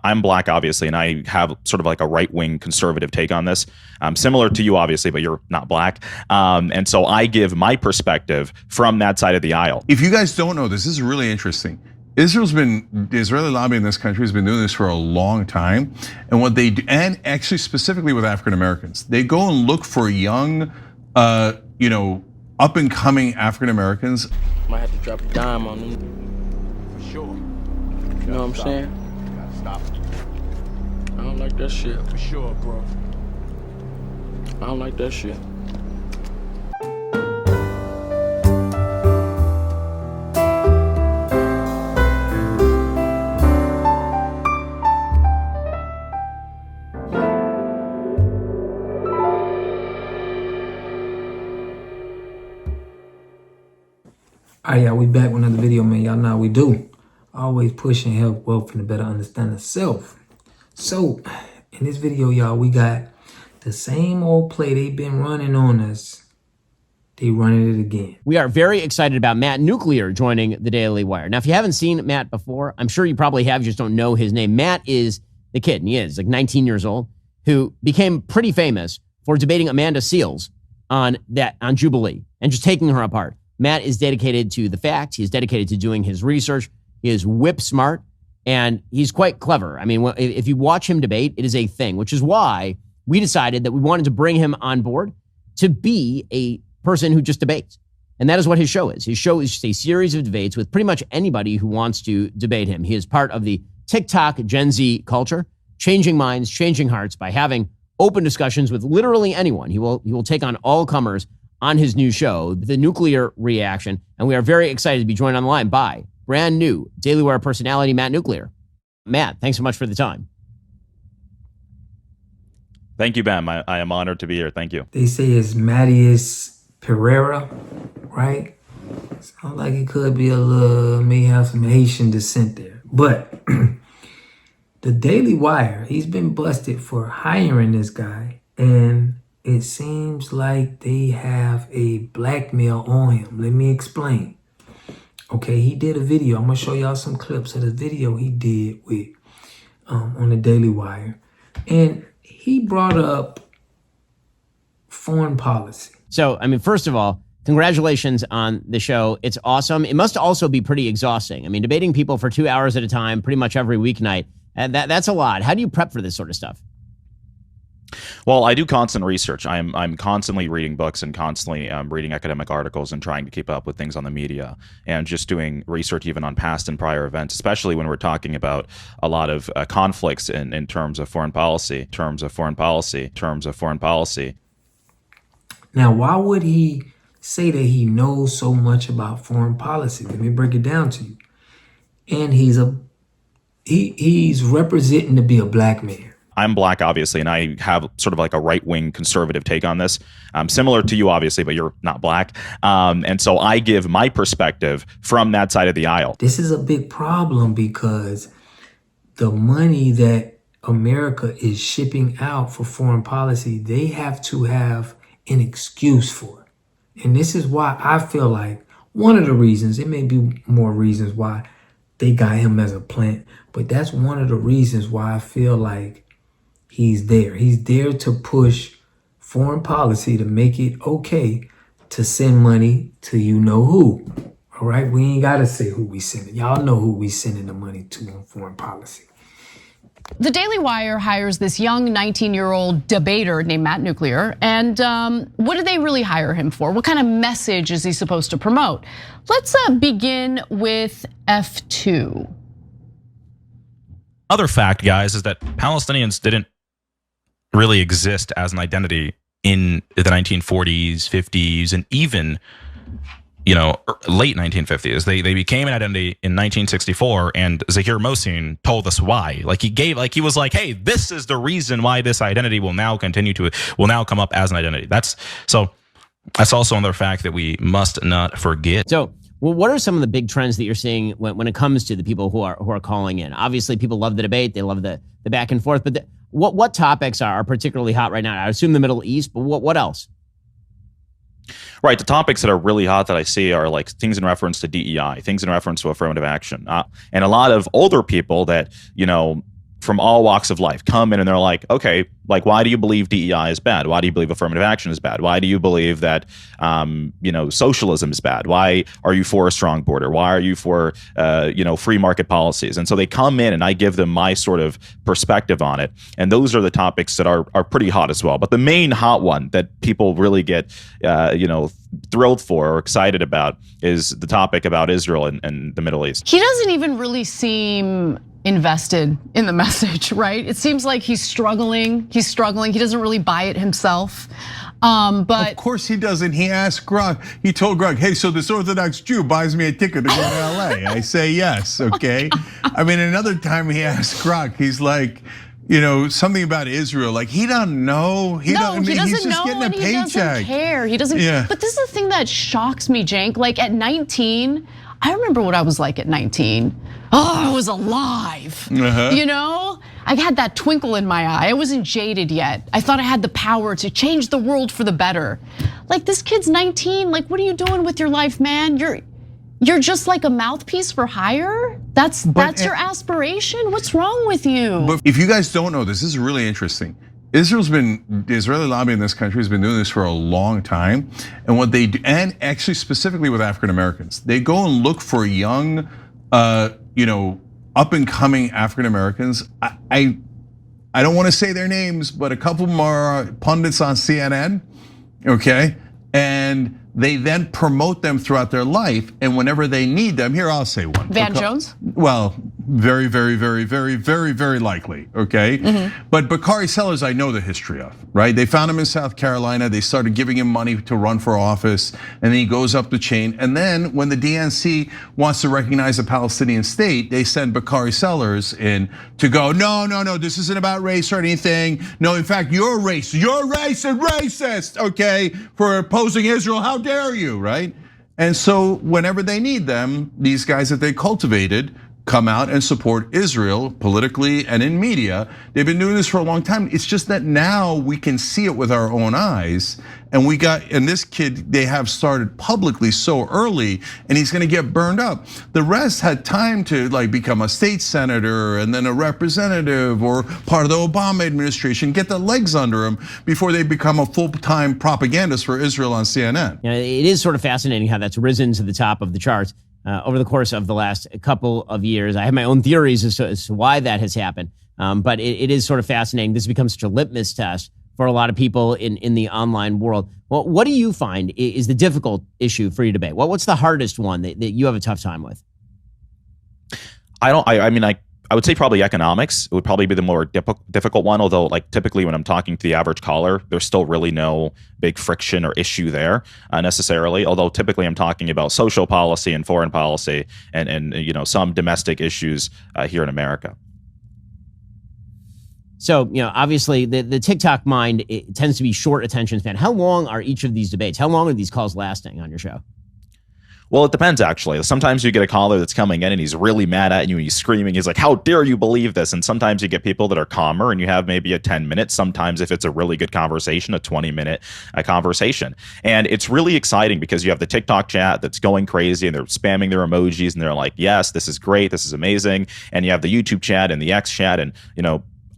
I'm black, obviously, and I have sort of like a right-wing conservative take on this, similar to you, obviously, but you're not black. And so I give my perspective from that side of the aisle. If you guys don't know this is really interesting. The Israeli lobby in this country has been doing this for a long time. And what they do, and actually specifically with African Americans, they go and look for young, up and coming African Americans. Might have to drop a dime on them. For sure. You know what I'm saying? Stop. I don't like that shit. For sure, bro. I don't like that shit. All right, y'all, we back with another video, man. Y'all know how we do. Always pushing help, wealth, and to better understand the self. So, in this video, y'all, we got the same old play they've been running on us. They running it again. We are very excited about Matt Nuclear joining the Daily Wire. Now, if you haven't seen Matt before, I'm sure you probably have, you just don't know his name. Matt is the kid, and he is like 19 years old, who became pretty famous for debating Amanda Seales on Jubilee and just taking her apart. Matt is dedicated to the facts. He's dedicated to doing his research. He is whip smart, and he's quite clever. I mean, if you watch him debate, it is a thing, which is why we decided that we wanted to bring him on board to be a person who just debates. And that is what his show is. His show is just a series of debates with pretty much anybody who wants to debate him. He is part of the TikTok Gen Z culture, changing minds, changing hearts by having open discussions with literally anyone. He will take on all comers on his new show, The Nuclear Reaction. And we are very excited to be joined on the line by brand new Daily Wire personality, Matt Nuclear. Matt, thanks so much for the time. Thank you, Bam. I am honored to be here. Thank you. They say it's Mattias Pereira, right? Sounds like it could be may have some Haitian descent there. But the Daily Wire, he's been busted for hiring this guy, and it seems like they have a blackmail on him. Let me explain. Okay, he did a video. I'm gonna show y'all some clips of the video he did with on the Daily Wire, and he brought up foreign policy. So, I mean, first of all, congratulations on the show. It's awesome. It must also be pretty exhausting. I mean, debating people for 2 hours at a time, pretty much every weeknight, and that's a lot. How do you prep for this sort of stuff? Well, I do constant research. I'm constantly reading books and constantly reading academic articles and trying to keep up with things on the media and just doing research even on past and prior events, especially when we're talking about a lot of conflicts in terms of foreign policy, Now, why would he say that he knows so much about foreign policy? Let me break it down to you. And he's representing to be a black man. I'm black, obviously, and I have sort of like a right-wing conservative take on this, similar to you, obviously, but you're not black. And so I give my perspective from that side of the aisle. This is a big problem because the money that America is shipping out for foreign policy, they have to have an excuse for it. And this is why I feel like one of the reasons, it may be more reasons why they got him as a plant, but that's one of the reasons why I feel like he's there. He's there to push foreign policy to make it okay to send money to you-know-who. All right? We ain't got to say who we sending. Y'all know who we sending the money to on foreign policy. The Daily Wire hires this young 19-year-old debater named Matt Nuclear. And what do they really hire him for? What kind of message is he supposed to promote? Let's begin with F2. Other fact, guys, is that Palestinians didn't really exist as an identity in the 1940s, 50s, and even, late 1950s. They became an identity in 1964, and Zahir Mohsin told us why. He was like, hey, this is the reason why this identity will now come up as an identity. That's also another fact that we must not forget. So, well, what are some of the big trends that you're seeing when it comes to the people who are calling in? Obviously, people love the debate. They love the back and forth. But what topics are particularly hot right now? I assume the Middle East, but what else? Right. The topics that are really hot that I see are like things in reference to DEI, things in reference to affirmative action. And a lot of older people that, from all walks of life come in and they're like, okay, like, why do you believe DEI is bad? Why do you believe affirmative action is bad? Why do you believe that, socialism is bad? Why are you for a strong border? Why are you for, free market policies? And so they come in and I give them my sort of perspective on it. And those are the topics that are pretty hot as well. But the main hot one that people really get, thrilled for or excited about is the topic about Israel and the Middle East. He doesn't even really seem invested in the message, right? It seems like he's struggling. He doesn't really buy it himself. But of course he doesn't. He asked Grug. He told Grug, "Hey, so this Orthodox Jew buys me a ticket to go to LA." I say yes, okay. I mean, another time he asked Grug, he's like, something about Israel. Like he doesn't know. He doesn't know, just getting a and paycheck. He doesn't care. He doesn't. Yeah. But this is the thing that shocks me, Cenk. Like at 19, I remember what I was like at 19. Oh, I was alive. I had that twinkle in my eye. I wasn't jaded yet. I thought I had the power to change the world for the better. Like this kid's 19. Like, what are you doing with your life, man? You're just like a mouthpiece for hire? That's your aspiration? What's wrong with you? But if you guys don't know, this is really interesting. The Israeli lobby in this country has been doing this for a long time. And what they do, and actually specifically with African Americans, they go and look for young, up and coming African Americans. I don't want to say their names, but a couple more pundits on CNN, okay? And they then promote them throughout their life, and whenever they need them, here I'll say one. Van Jones? Well, very, very, very, very, very, very likely, okay? But Bakari Sellers, I know the history of, right? They found him in South Carolina, they started giving him money to run for office, and then he goes up the chain. And then when the DNC wants to recognize a Palestinian state, they send Bakari Sellers in to go, no, this isn't about race or anything. No, in fact, you're racist, okay? For opposing Israel, how dare you, right? And so whenever they need them, these guys that they cultivated come out and support Israel politically and in media. They've been doing this for a long time. It's just that now we can see it with our own eyes. And this kid, they have started publicly so early, and he's gonna get burned up. The rest had time to become a state senator and then a representative or part of the Obama administration, get the legs under him before they become a full-time propagandist for Israel on CNN. It is sort of fascinating how that's risen to the top of the charts over the course of the last couple of years. I have my own theories as to why that has happened, but it is sort of fascinating. This becomes such a litmus test for a lot of people in the online world. Well, what do you find is the difficult issue for you to debate? What's the hardest one that you have a tough time with? I would say probably economics. It would probably be the more difficult one, although typically when I'm talking to the average caller, there's still really no big friction or issue there necessarily. Although typically I'm talking about social policy and foreign policy and some domestic issues here in America. So, obviously the TikTok mind, it tends to be short attention span. How long are each of these debates? How long are these calls lasting on your show? Well, it depends, actually. Sometimes you get a caller that's coming in and he's really mad at you and he's screaming. He's like, how dare you believe this? And sometimes you get people that are calmer and you have maybe a 10-minute. Sometimes if it's a really good conversation, a 20-minute conversation. And it's really exciting because you have the TikTok chat that's going crazy and they're spamming their emojis and they're like, yes, this is great. This is amazing. And you have the YouTube chat and the X chat and,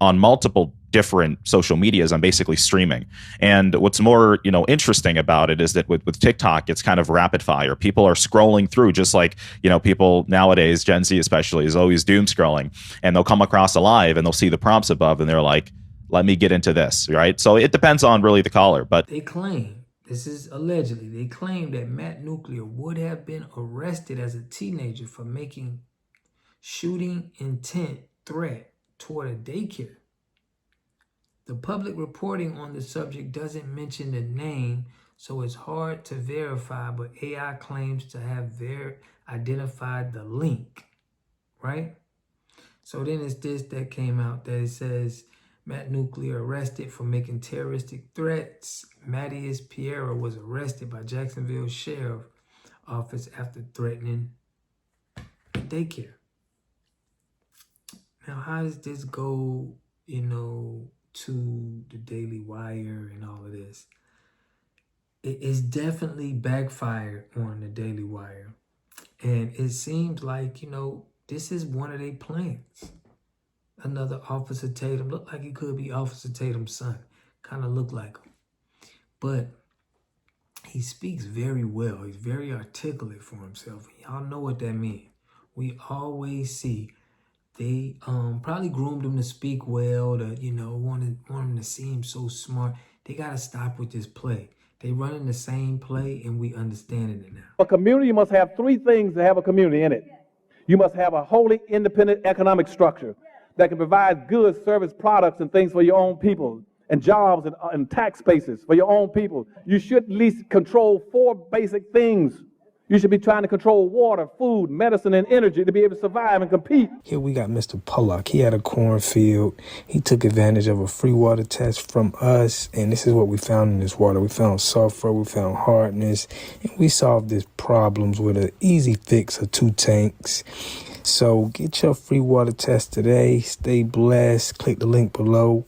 on multiple different social medias, I'm basically streaming. And what's more, interesting about it is that with TikTok, it's kind of rapid fire. People are scrolling through just like, people nowadays, Gen Z especially, is always doom scrolling. And they'll come across a live and they'll see the prompts above and they're like, let me get into this, right? So it depends on really the caller. But they claim, this is allegedly, they claim that Matt Nuclear would have been arrested as a teenager for making shooting intent threat toward a daycare. The public reporting on the subject doesn't mention the name, so it's hard to verify, but AI claims to have identified the link, right? So then it's this that came out that it says, Matt Nuclear arrested for making terroristic threats. Mattias Piera was arrested by Jacksonville Sheriff Office after threatening a daycare. Now, how does this go, to the Daily Wire and all of this? It's definitely backfired on the Daily Wire. And it seems like, this is one of their plans. another Officer Tatum. Looked like he could be Officer Tatum's son. Kind of looked like him. But he speaks very well. He's very articulate for himself. Y'all know what that means. We always see they probably groomed him to speak well, to, want him to seem so smart. They got to stop with this play. They running the same play, and we understanding it now. A community must have three things to have a community in it. You must have a wholly independent economic structure that can provide goods, service, products, and things for your own people, and jobs and tax spaces for your own people. You should at least control four basic things. You should be trying to control water, food, medicine, and energy to be able to survive and compete. Here we got Mr. Pollock. He had a cornfield. He took advantage of a free water test from us, and this is what we found in this water. We found sulfur, we found hardness, and we solved these problems with an easy fix of 2 tanks. So get your free water test today. Stay blessed. Click the link below.